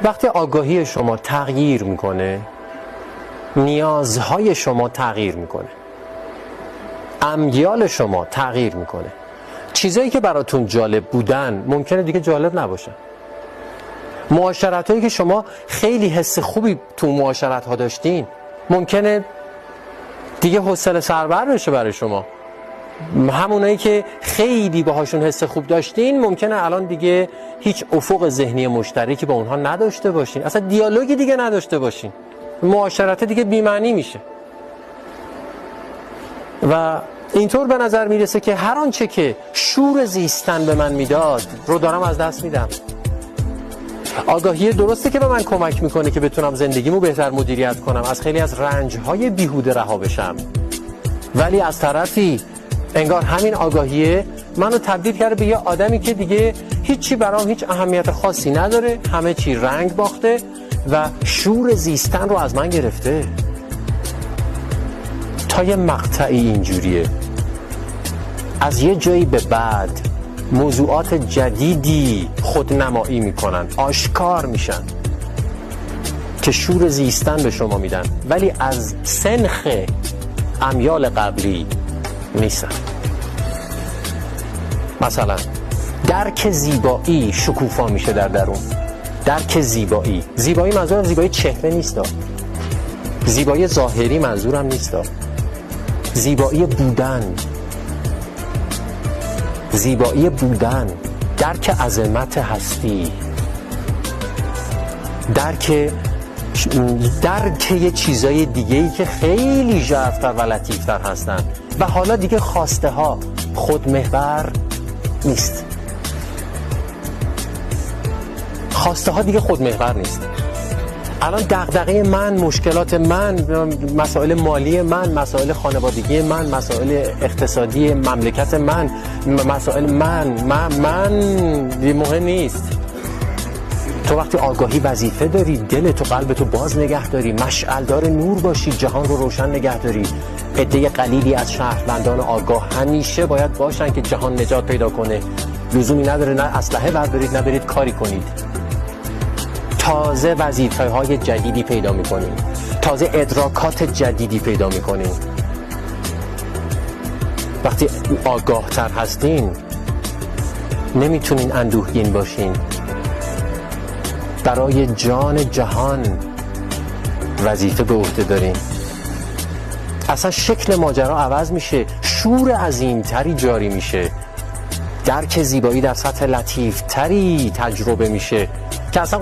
وقتی آگاهی شما تغییر میکنه، نیازهای شما تغییر میکنه، امیال شما تغییر میکنه، چیزایی که براتون جالب بودن ممکنه دیگه جالب نباشن. معاشرتایی که شما خیلی حس خوبی تو معاشرت ها داشتین ممکنه دیگه حوصله سربر بشه برای شما. همونایی که خیلی باهاشون حس خوب داشتین ممکنه الان دیگه هیچ افق ذهنی مشترکی با اونها نداشته باشین، اصلا دیالوگی دیگه نداشته باشین، معاشرت دیگه بی‌معنی میشه. و اینطور به نظر میرسه که هر آنچه که شور زیستن به من میداد رو دارم از دست میدم. آگاهی درسته که به من کمک میکنه که بتونم زندگیمو بهتر مدیریت کنم، از خیلی از رنجهای بیهوده رها بشم، ولی از طرفی انگار همین آگاهیه منو تبدیل کرده به یه آدمی که دیگه هیچی برام هیچ اهمیت خاصی نداره، همه چی رنگ باخته و شور زیستن رو از من گرفته. تا یه مقطعی اینجوریه، از یه جایی به بعد موضوعات جدیدی خودنمایی میکنن، آشکار میشن که شور زیستن به شما میدن، ولی از سنخ امیال قبلی نیستن. مثلا درک زیبایی شکوفا میشه در درون. درک زیبایی منظورم زیبایی چهره نیست، زیبایی ظاهری منظورم نیست، زیبایی بودن، زیبایی بودن، درک عظمت هستی، درک یه چیزای دیگه‌ای که خیلی ژرف‌تر و لطیف‌تر هستن و حالا دیگه خواسته ها خودمحور نیست. خواسته ها دیگه خودمحور نیست. الان دغدغه من، مشکلات من، مسائل مالی من، مسائل خانوادگی من، مسائل اقتصادی مملکت من، مسائل من دیگه مهم نیست. تو وقتی آگاهی وظیفه داری، دل تو قلب تو باز نگه داری، مشعلدار نور باشی، جهان رو روشن نگه داری. عده قلیلی از شهروندان آگاه همیشه باید باشن که جهان نجات پیدا کنه. لزومی نداره نه اسلحه بردارید نه برید کاری کنید. تازه وظیفه‌های جدیدی پیدا می‌کنیم، تازه ادراکات جدیدی پیدا می‌کنیم. وقتی آگاه‌تر هستین نمیتونین اندوهگین باشین. برای جان جهان وظیفه به عهده دارین. اصلا شکل ماجرا عوض میشه، شور عظیم‌تری جاری میشه، درک زیبایی در سطح لطیف‌تری تجربه میشه که اصلا